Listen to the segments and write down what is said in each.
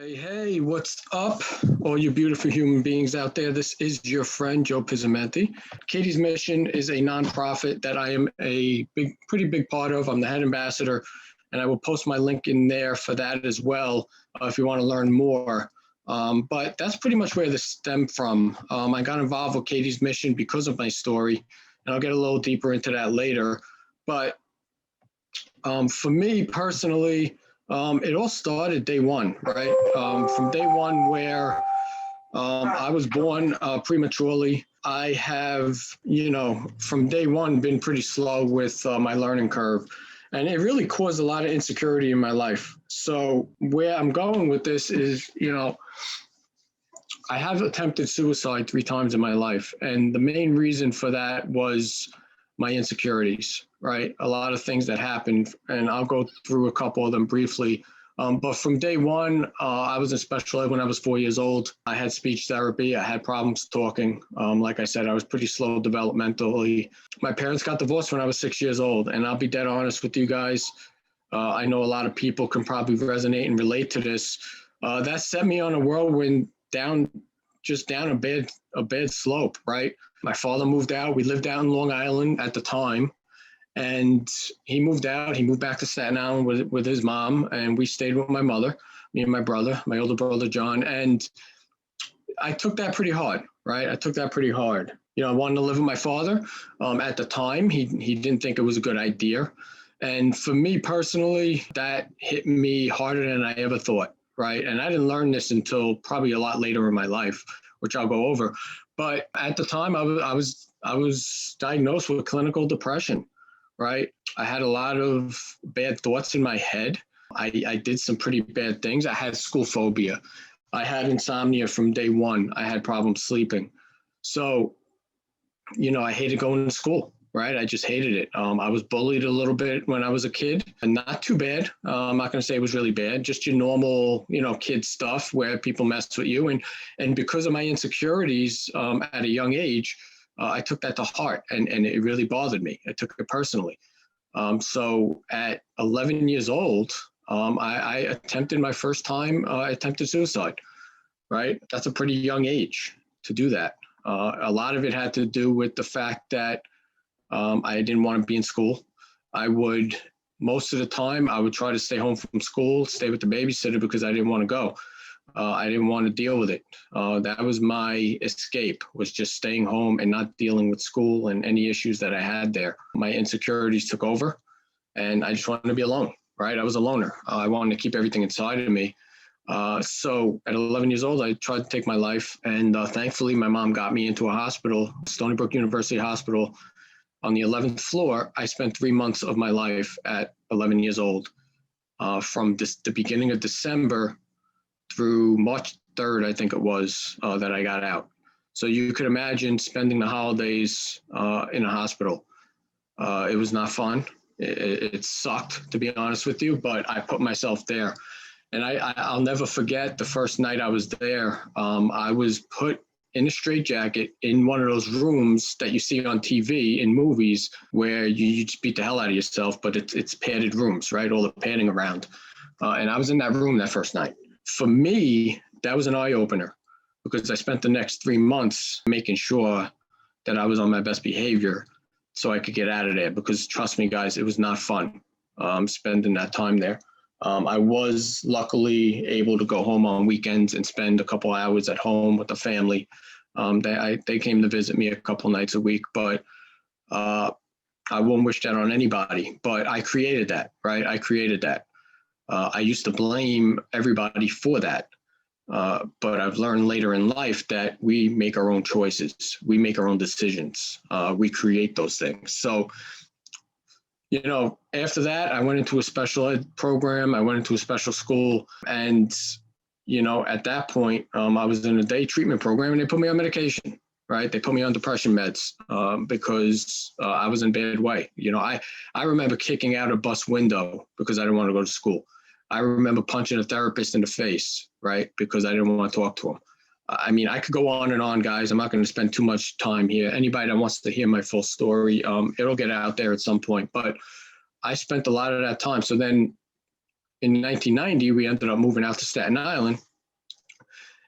Hey, hey, what's up, all you beautiful human beings out there? This is your friend, Joe Pizzimenti. Katie's Mission is a nonprofit that I am a pretty big part of. I'm the head ambassador, and I will post my link in there for that as well if you want to learn more. But that's pretty much where this stemmed from. I got involved with Katie's Mission because of my story, and I'll get a little deeper into that later. But for me personally, it all started day one, right? From day one, where I was born prematurely. I have, from day one, been pretty slow with my learning curve. And it really caused a lot of insecurity in my life. So, where I'm going with this is, I have attempted suicide 3 times in my life. And the main reason for that was my insecurities, right? A lot of things that happened, and I'll go through a couple of them briefly. But from day one, I was in special ed when I was 4 years old. I had speech therapy. I had problems talking. Like I said, I was pretty slow developmentally. My parents got divorced when I was 6 years old. And I'll be dead honest with you guys. I know a lot of people can probably resonate and relate to this. That set me on a whirlwind down a bad slope, right? My father moved out. We lived out in Long Island at the time. And he moved out. He moved back to Staten Island with his mom. And we stayed with my mother, me and my brother, my older brother, John. And I took that pretty hard, right? I took that pretty hard. I wanted to live with my father. At the time, he didn't think it was a good idea. And for me personally, that hit me harder than I ever thought, right? And I didn't learn this until probably a lot later in my life, which I'll go over. But at the time, I was diagnosed with clinical depression, right? I had a lot of bad thoughts in my head. I did some pretty bad things. I had school phobia. I had insomnia from day one. I had problems sleeping. So, I hated going to school, right? I just hated it. I was bullied a little bit when I was a kid, and not too bad. I'm not going to say it was really bad, just your normal, kid stuff where people mess with you. And because of my insecurities at a young age, I took that to heart, and it really bothered me. I took it personally. So at 11 years old, I attempted my first time, attempted suicide, right? That's a pretty young age to do that. A lot of it had to do with the fact that I didn't want to be in school. Most of the time, I would try to stay home from school, stay with the babysitter because I didn't want to go. I didn't want to deal with it. That was my escape, was just staying home and not dealing with school and any issues that I had there. My insecurities took over, and I just wanted to be alone, right? I was a loner. I wanted to keep everything inside of me. So at 11 years old, I tried to take my life, and thankfully, my mom got me into a hospital, Stony Brook University Hospital, on the 11th floor. I spent 3 months of my life at 11 years old, from the beginning of December through March 3rd, I think it was, that I got out. So you could imagine spending the holidays in a hospital. It was not fun. It sucked, to be honest with you, but I put myself there. And I'll never forget the first night I was there. I was put in a straitjacket in one of those rooms that you see on TV in movies where you just beat the hell out of yourself, but it's padded rooms, right? All the padding around. And I was in that room that first night. For me, that was an eye-opener because I spent the next 3 months making sure that I was on my best behavior so I could get out of there, because trust me, guys, it was not fun spending that time there. I was luckily able to go home on weekends and spend a couple hours at home with the family. They came to visit me a couple nights a week, but I won't wish that on anybody. But I created that, right? I created that. I used to blame everybody for that. But I've learned later in life that we make our own choices. We make our own decisions. We create those things. So, after that, I went into a special ed program. I went into a special school. And, at that point, I was in a day treatment program, and they put me on medication, right? They put me on depression meds because I was in bad way. I remember kicking out a bus window because I didn't want to go to school. I remember punching a therapist in the face, right? Because I didn't want to talk to him. I could go on and on, guys. I'm not going to spend too much time here. Anybody that wants to hear my full story, it'll get out there at some point. But I spent a lot of that time. So then in 1990, we ended up moving out to Staten Island.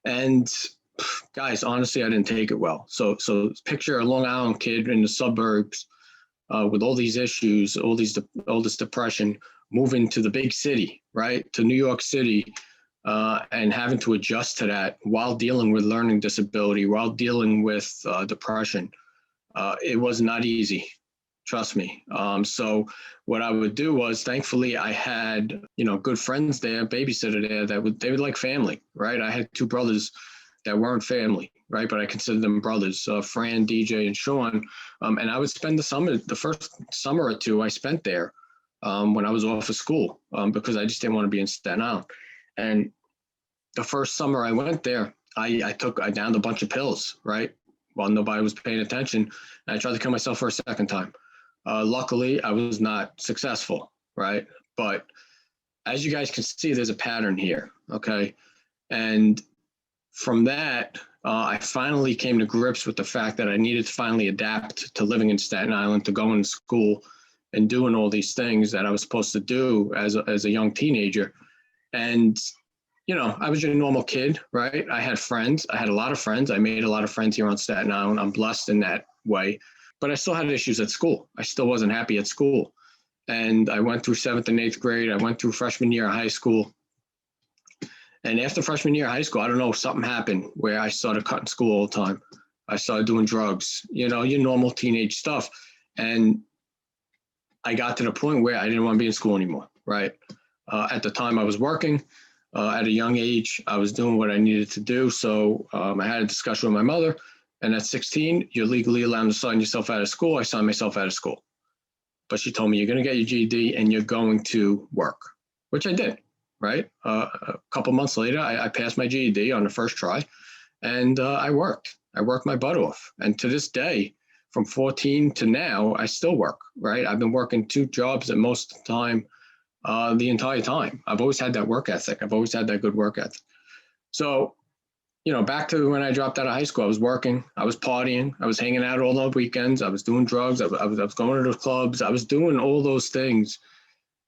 And guys, honestly, I didn't take it well. So picture a Long Island kid in the suburbs with all these issues, all this depression, moving to the big city, right, to New York City, and having to adjust to that while dealing with learning disability, while dealing with depression. It was not easy. Trust me. So what I would do was, thankfully, I had good friends there, babysitter there they would like family, right? I had two brothers that weren't family, right? But I considered them brothers, Fran, DJ, and Sean. And I would spend the first summer or two I spent there when I was off of school because I just didn't want to be in Staten Island. And the first summer I went there, I downed a bunch of pills, right? While nobody was paying attention. And I tried to kill myself for a second time. Luckily, I was not successful, right? But as you guys can see, there's a pattern here, okay? And from that, I finally came to grips with the fact that I needed to finally adapt to living in Staten Island, to going to school and doing all these things that I was supposed to do as a young teenager. And, I was a normal kid, right? I had friends. I had a lot of friends. I made a lot of friends here on Staten Island. I'm blessed in that way. But I still had issues at school. I still wasn't happy at school. And I went through 7th and 8th grade. I went through freshman year of high school. And after freshman year of high school, I don't know, something happened where I started cutting school all the time. I started doing drugs, your normal teenage stuff. And I got to the point where I didn't want to be in school anymore, right? At the time I was working at a young age. I was doing what I needed to do. So I had a discussion with my mother. And at 16, you're legally allowed to sign yourself out of school. I signed myself out of school. But she told me, you're going to get your GED and you're going to work, which I did, right? A couple months later, I passed my GED on the first try, and I worked. I worked my butt off. And to this day, from 14 to now, I still work, right? I've been working 2 jobs at most of the time, the entire time. I've always had that work ethic. I've always had that good work ethic. So, back to when I dropped out of high school, I was working, I was partying, I was hanging out all the weekends, I was doing drugs, I was going to the clubs, I was doing all those things.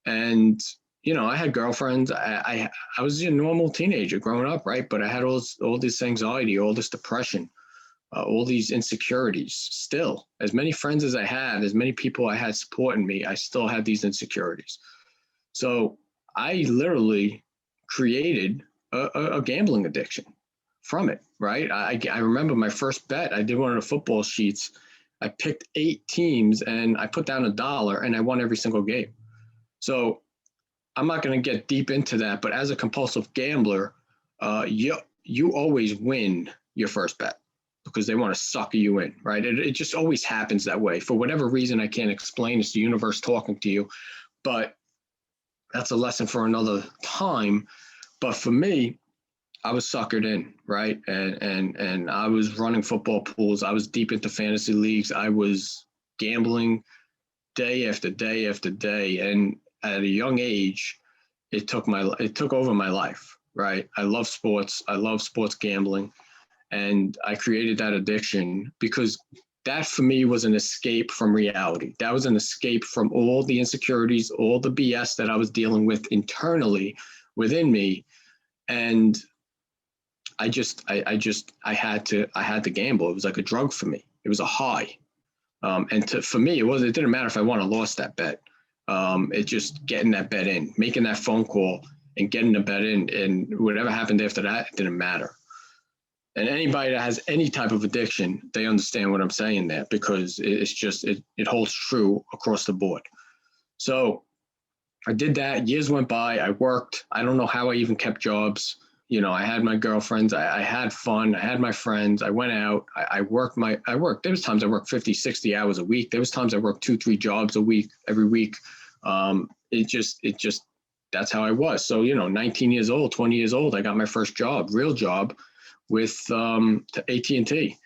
And, I had girlfriends. I was a normal teenager growing up, right? But I had all this anxiety, all this depression, all these insecurities still. As many friends as I had, as many people I had supporting me, I still had these insecurities. So I literally created a gambling addiction from it, right? I remember my first bet. I did one of the football sheets. I picked 8 teams and I put down $1 and I won every single game. So I'm not going to get deep into that, but as a compulsive gambler, you always win your first bet because they want to sucker you in, right? It just always happens that way. For whatever reason, I can't explain. It's the universe talking to you, but that's a lesson for another time. But for me, I was suckered in, right? And I was running football pools. I was deep into fantasy leagues. I was gambling day after day after day. And at a young age, it took over my life, right? I love sports. I love sports gambling. And I created that addiction because that for me was an escape from reality. That was an escape from all the insecurities, all the BS that I was dealing with internally within me. And I had to gamble. It was like a drug for me. It was a high. For me, it didn't matter if I won or lost that bet. It just getting that bet in, making that phone call and getting the bet in, and whatever happened after that, it didn't matter. And anybody that has any type of addiction, they understand what I'm saying there because it holds true across the board. So I did that. Years went by. I worked. I don't know how I even kept jobs. I had my girlfriends. I had fun. I had my friends. I went out. I worked. There was times I worked 50, 60 hours a week. There was times I worked 2, 3 jobs a week, every week. That's how I was. So, 19 years old, 20 years old, I got my first job, real job with AT&T.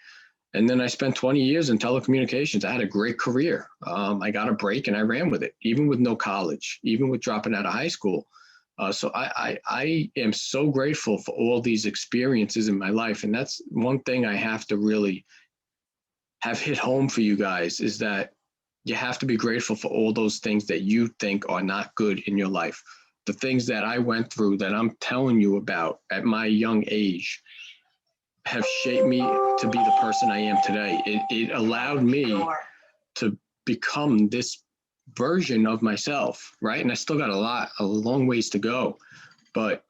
And then I spent 20 years in telecommunications. I had a great career. I got a break and I ran with it, even with no college, even with dropping out of high school. So I am so grateful for all these experiences in my life. And that's one thing I have to really have hit home for you guys is that you have to be grateful for all those things that you think are not good in your life. The things that I went through that I'm telling you about at my young age, have shaped me to be the person I am today. It allowed me to become this version of myself, right? And I still got a long ways to go. But,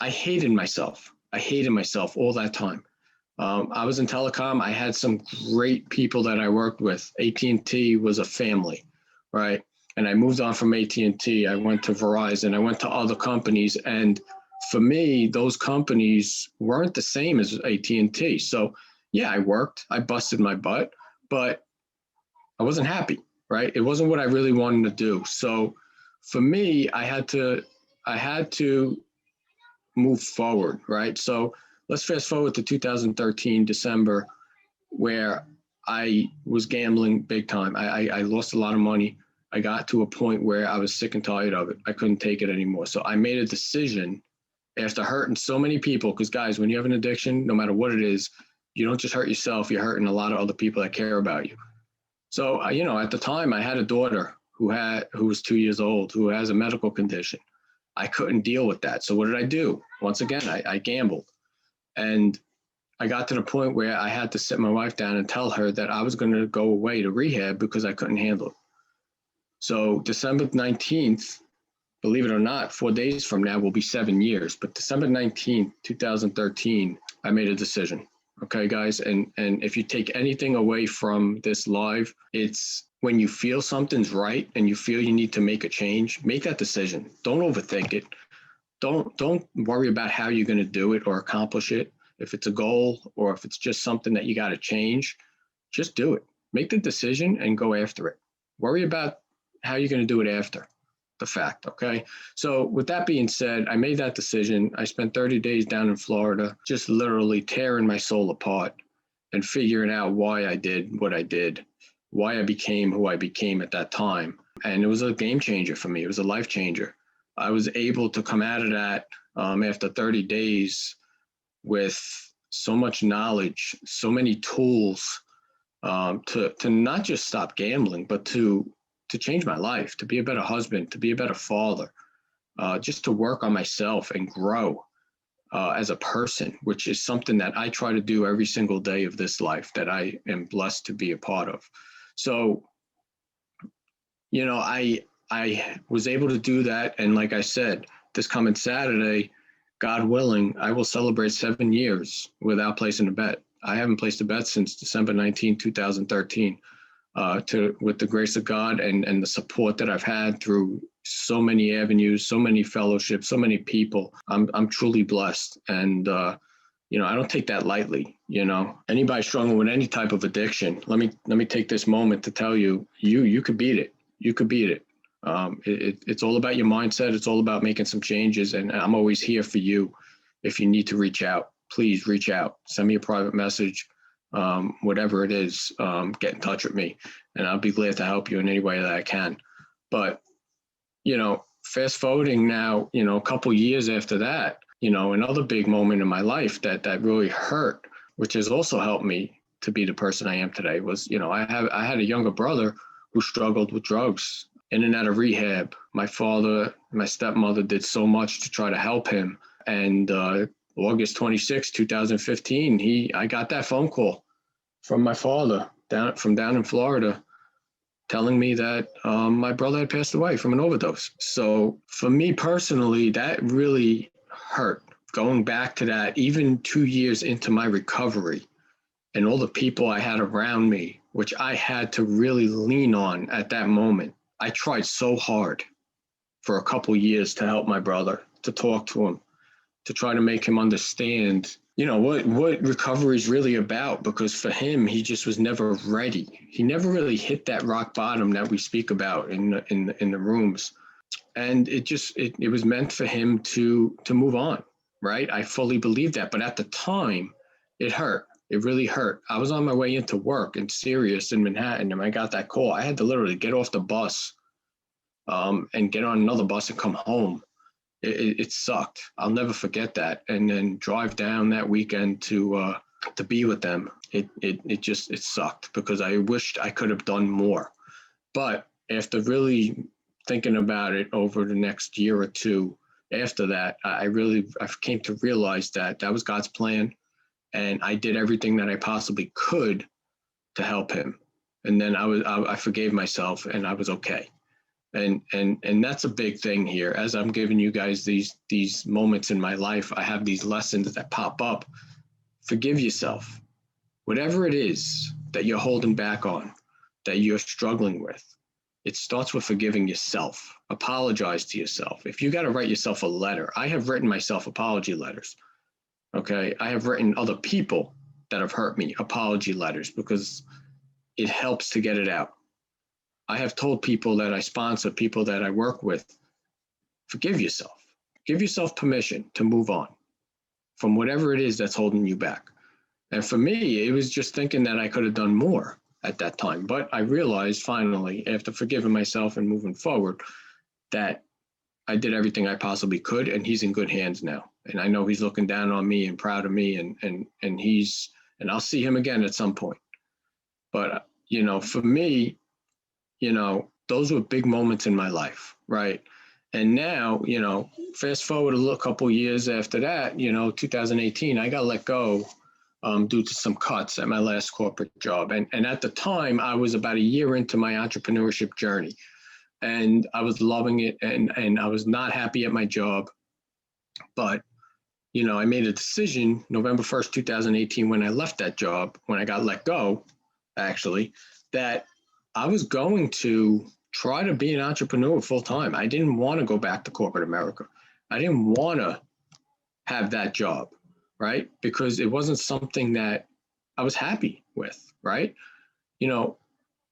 I hated myself. I hated myself all that time. I was in telecom. I had some great people that I worked with. AT&T was a family, right? And I moved on from AT&T. I went to Verizon. I went to other companies. And for me, those companies weren't the same as AT&T. So yeah, I worked. I busted my butt, but I wasn't happy, right? It wasn't what I really wanted to do. So for me, I had to move forward, right? So let's fast forward to 2013, December, where I was gambling big time. I lost a lot of money. I got to a point where I was sick and tired of it. I couldn't take it anymore. So I made a decision after hurting so many people, because guys, when you have an addiction, no matter what it is, you don't just hurt yourself, you're hurting a lot of other people that care about you. So, at the time I had a daughter who was 2 years old, who has a medical condition. I couldn't deal with that. So what did I do? Once again, I gambled. And I got to the point where I had to sit my wife down and tell her that I was going to go away to rehab because I couldn't handle it. So December 19th, believe it or not, 4 days from now will be 7 years. But December 19th, 2013, I made a decision. Okay, guys. And if you take anything away from this live, it's when you feel something's right and you feel you need to make a change, make that decision. Don't overthink it. Don't worry about how you're going to do it or accomplish it. If it's a goal or if it's just something that you got to change, just do it. Make the decision and go after it. Worry about how you're going to do it after the fact. Okay. So with that being said, I made that decision. I spent 30 days down in Florida, just literally tearing my soul apart and figuring out why I did what I did, why I became who I became at that time. And it was a game changer for me. It was a life changer. I was able to come out of that after 30 days with so much knowledge, so many tools to not just stop gambling, but to change my life, to be a better husband, to be a better father, just to work on myself and grow as a person, which is something that I try to do every single day of this life that I am blessed to be a part of. So, I was able to do that. And like I said, this coming Saturday, God willing, I will celebrate 7 years without placing a bet. I haven't placed a bet since December 19, 2013. With the grace of God and the support that I've had through so many avenues, so many fellowships, so many people, I'm truly blessed. And, I don't take that lightly. Anybody struggling with any type of addiction, let me take this moment to tell you, you could beat it. You could beat it. It's all about your mindset. It's all about making some changes. And I'm always here for you. If you need to reach out, please reach out. Send me a private message. Whatever it is, get in touch with me and I'll be glad to help you in any way that I can. But, fast forwarding now, a couple years after that, another big moment in my life that really hurt, which has also helped me to be the person I am today was, I had a younger brother who struggled with drugs, in and out of rehab. My father, my stepmother did so much to try to help him. And, August 26, 2015, I got that phone call from my father down in Florida telling me that my brother had passed away from an overdose. So for me personally, that really hurt. Going back to that, even 2 years into my recovery and all the people I had around me, which I had to really lean on at that moment. I tried so hard for a couple years to help my brother, to talk to him, to try to make him understand, what recovery is really about, because for him, he just was never ready. He never really hit that rock bottom that we speak about in the rooms. And it was meant for him to move on, right? I fully believe that. But at the time, it hurt. It really hurt. I was on my way into work in Sirius in Manhattan, and I got that call. I had to literally get off the bus and get on another bus and come home. It sucked. I'll never forget that. And then drive down that weekend to be with them. It sucked because I wished I could have done more. But after really thinking about it over the next year or two after that, I came to realize that was God's plan. and I did everything that I possibly could to help him. And then I forgave myself, and I was okay. And that's a big thing here. As I'm giving you guys these moments in my life, I have these lessons that pop up. Forgive yourself. Whatever it is that you're holding back on, that you're struggling with, it starts with forgiving yourself. Apologize to yourself. If you got to write yourself a letter, I have written myself apology letters. Okay. I have written other people that have hurt me apology letters because it helps to get it out. I have told people that I sponsor, people that I work with, forgive yourself. Give yourself permission to move on from whatever it is that's holding you back. And for me, it was just thinking that I could have done more at that time. But I realized finally, after forgiving myself and moving forward, that I did everything I possibly could, and he's in good hands now. And I know he's looking down on me and proud of me, and I'll see him again at some point. But, for me, those were big moments in my life, right? And now, fast forward a couple years after that, 2018, I got let go due to some cuts at my last corporate job. And at the time, I was about a year into my entrepreneurship journey, and I was loving it, and I was not happy at my job. But, I made a decision November 1st, 2018, when I left that job, when I got let go, actually, that I was going to try to be an entrepreneur full time. I didn't want to go back to corporate America. I didn't want to have that job, right? Because it wasn't something that I was happy with, right?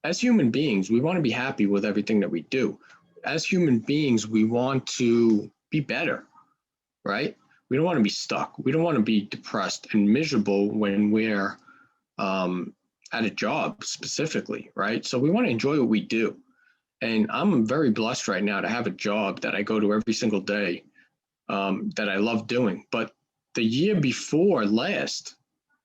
As human beings, we want to be happy with everything that we do. As human beings, we want to be better, right? We don't want to be stuck. We don't want to be depressed and miserable when we're at a job specifically, right? So we want to enjoy what we do. And I'm very blessed right now to have a job that I go to every single day that I love doing. But the year before last,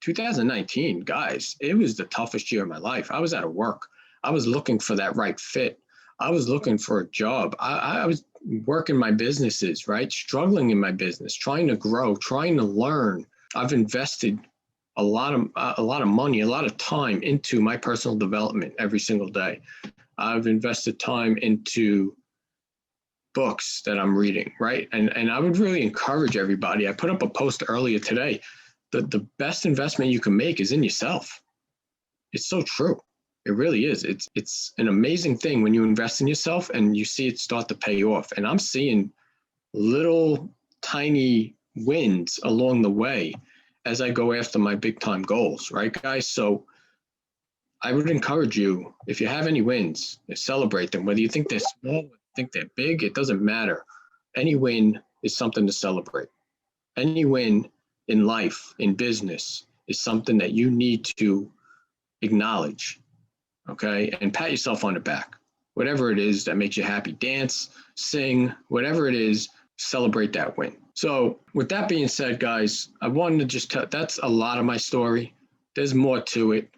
2019, guys, it was the toughest year of my life. I was out of work. I was looking for that right fit. I was looking for a job. I was working my businesses, right? Struggling in my business, trying to grow, trying to learn. I've invested a lot of money, a lot of time into my personal development every single day. I've invested time into books that I'm reading, right? And I would really encourage everybody. I put up a post earlier today. The best investment you can make is in yourself. It's so true. It really is. It's an amazing thing when you invest in yourself and you see it start to pay off. And I'm seeing little tiny wins along the way as I go after my big time goals, right, guys? So I would encourage you, if you have any wins, celebrate them. Whether you think they're small, think they're big, it doesn't matter. Any win is something to celebrate. Any win in life, in business, is something that you need to acknowledge, okay? And pat yourself on the back. Whatever it is that makes you happy, dance, sing, whatever it is, celebrate that win. So with that being said, guys, I wanted to just that's a lot of my story. There's more to it.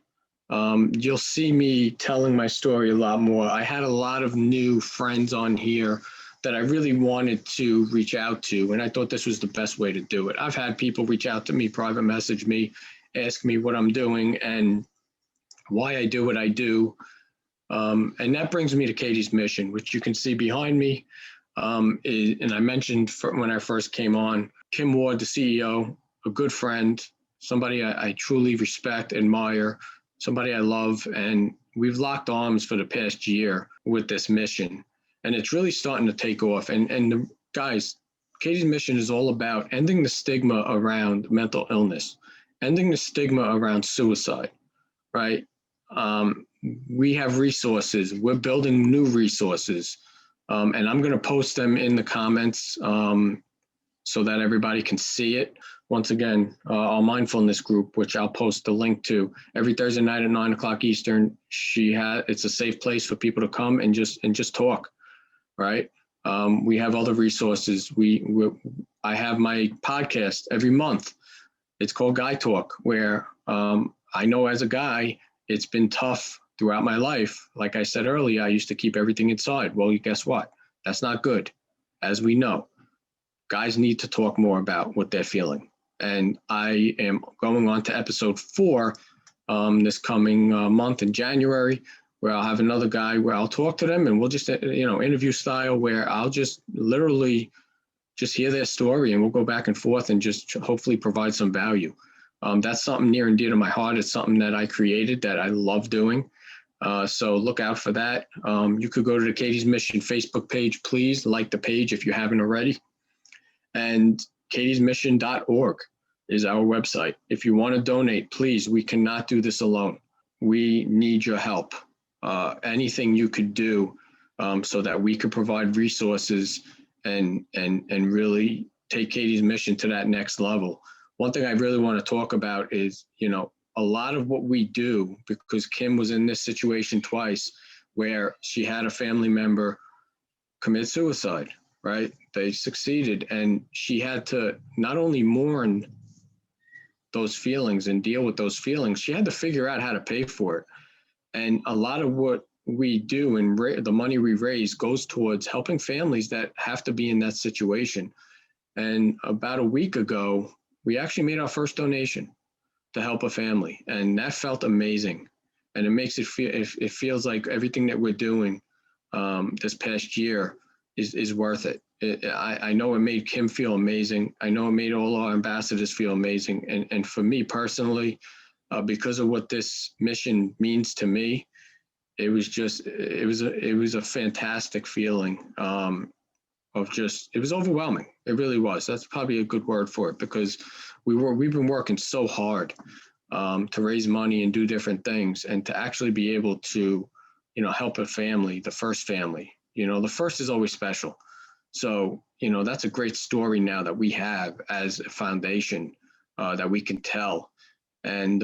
You'll see me telling my story a lot more. I had a lot of new friends on here that I really wanted to reach out to, and I thought this was the best way to do it. I've had people reach out to me, private message me, ask me what I'm doing and why I do what I do. And that brings me to Katie's mission, which you can see behind me. And I mentioned when I first came on, Kim Ward, the CEO, a good friend, somebody I truly respect, admire, somebody I love, and we've locked arms for the past year with this mission, and it's really starting to take off. And guys, Katie's mission is all about ending the stigma around mental illness, ending the stigma around suicide, right? We have resources. We're building new resources, and I'm going to post them in the comments so that everybody can see it. Once again, our mindfulness group, which I'll post the link to every Thursday night at 9:00 Eastern. It's a safe place for people to come and just talk, right? We have other resources. I have my podcast every month. It's called Guy Talk, where I know as a guy, it's been tough throughout my life. Like I said earlier, I used to keep everything inside. Well, guess what? That's not good. As we know, guys need to talk more about what they're feeling. And I am going on to episode 4 this coming month in January, where I'll have another guy where I'll talk to them and we'll just, interview style, where I'll just literally just hear their story and we'll go back and forth and just hopefully provide some value. That's something near and dear to my heart. It's something that I created that I love doing. So look out for that. You could go to the Katie's Mission Facebook page. Please like the page if you haven't already. And katiesmission.org is our website. If you want to donate, please, we cannot do this alone. We need your help. Anything you could do so that we could provide resources and really take Katie's Mission to that next level. One thing I really want to talk about is, a lot of what we do, because Kim was in this situation twice where she had a family member commit suicide, right? They succeeded, and she had to not only mourn those feelings and deal with those feelings, she had to figure out how to pay for it. And a lot of what we do and the money we raise goes towards helping families that have to be in that situation. And about a week ago, we actually made our first donation to help a family, and that felt amazing. And it makes it feels like everything that we're doing this past year is worth it. I know it made Kim feel amazing. I know it made all our ambassadors feel amazing. And for me personally, because of what this mission means to me, it was a fantastic feeling it was overwhelming. It really was. That's probably a good word for it, because we've been working so hard to raise money and do different things, and to actually be able to, help a family, the first family. The first is always special. So, that's a great story now that we have as a foundation that we can tell. And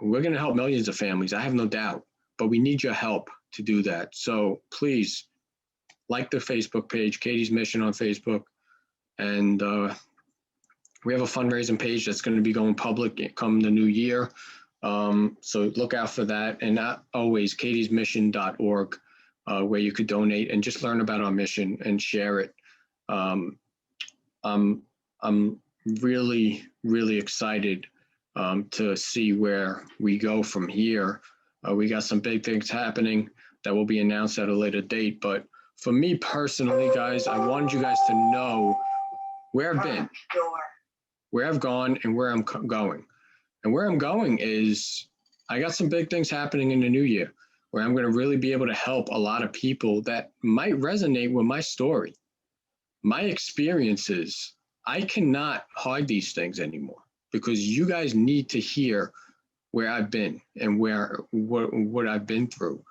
we're going to help millions of families, I have no doubt, but we need your help to do that. So please like the Facebook page, Katie's Mission on Facebook. And we have a fundraising page that's going to be going public come the new year. So look out for that. And always katiesmission.org, where you could donate and just learn about our mission and share it. I'm really, really excited to see where we go from here. We got some big things happening that will be announced at a later date. But for me personally, guys, I wanted you guys to know where I've been, where I've gone, and where I'm going. And where I'm going is I got some big things happening in the new year where I'm going to really be able to help a lot of people that might resonate with my story, my experiences. I cannot hide these things anymore, because you guys need to hear where I've been and what I've been through,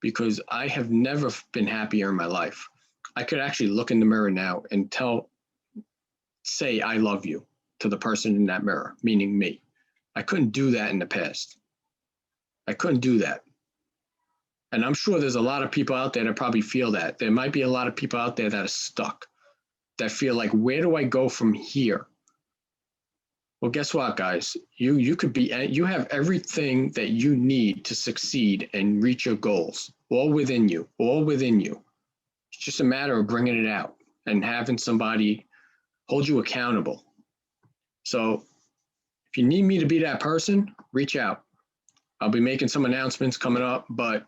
because I have never been happier in my life. I could actually look in the mirror now and say I love you to the person in that mirror, meaning me. I couldn't do that in the past. I couldn't do that. And I'm sure there's a lot of people out there that probably feel that. There might be a lot of people out there that are stuck, that feel like, where do I go from here? Well, guess what, guys? You have everything that you need to succeed and reach your goals, all within you. It's just a matter of bringing it out and having somebody hold you accountable. So if you need me to be that person, reach out. I'll be making some announcements coming up, but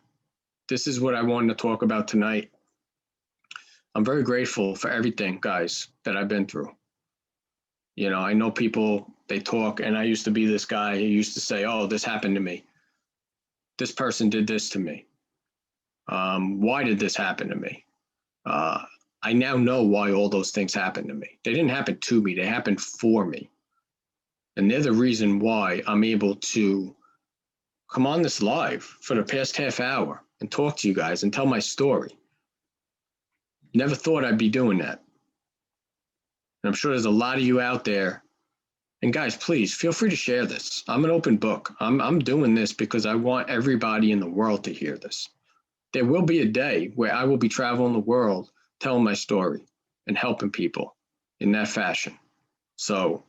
this is what I wanted to talk about tonight. I'm very grateful for everything, guys, that I've been through. I know people, they talk, and I used to be this guy who used to say, oh, this happened to me. This person did this to me. Why did this happen to me? I now know why all those things happened to me. They didn't happen to me. They happened for me. And they're the reason why I'm able to come on this live for the past half hour and talk to you guys and tell my story. Never thought I'd be doing that. And I'm sure there's a lot of you out there. And guys, please feel free to share this. I'm an open book. I'm doing this because I want everybody in the world to hear this. There will be a day where I will be traveling the world, telling my story and helping people in that fashion. So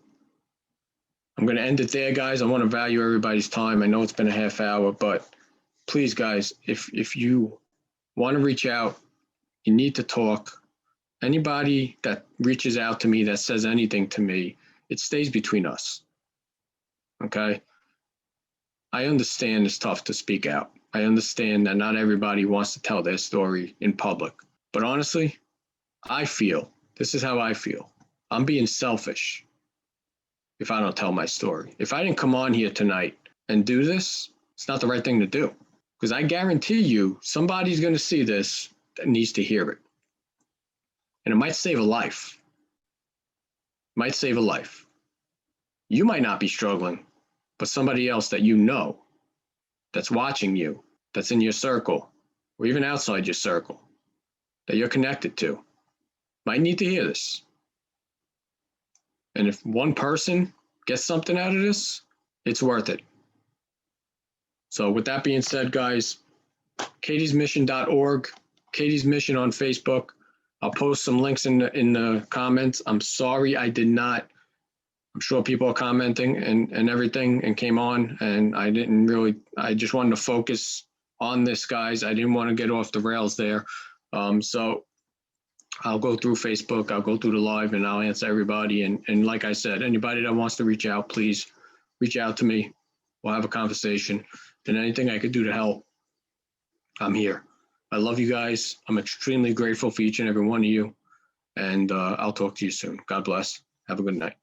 I'm going to end it there, guys. I want to value everybody's time. I know it's been a half hour, but please, guys, if you want to reach out, you need to talk. Anybody that reaches out to me, that says anything to me, it stays between us. Okay? I understand it's tough to speak out. I understand that not everybody wants to tell their story in public. But honestly, this is how I feel. I'm being selfish if I don't tell my story. If I didn't come on here tonight and do this, it's not the right thing to do. Because I guarantee you, somebody's going to see this that needs to hear it. And it might save a life. Might save a life. You might not be struggling, but somebody else that you know, that's watching you, that's in your circle, or even outside your circle, that you're connected to, might need to hear this. And if one person gets something out of this, it's worth it. So with that being said, guys, katiesmission.org, Katie's Mission on Facebook. I'll post some links in the comments. I'm sorry I did not. I'm sure people are commenting and everything and came on, and I just wanted to focus on this, guys. I didn't want to get off the rails there. So I'll go through Facebook, I'll go through the live, and I'll answer everybody. And like I said, anybody that wants to reach out, please reach out to me. We'll have a conversation. And anything I could do to help, I'm here. I love you guys. I'm extremely grateful for each and every one of you. And I'll talk to you soon. God bless. Have a good night.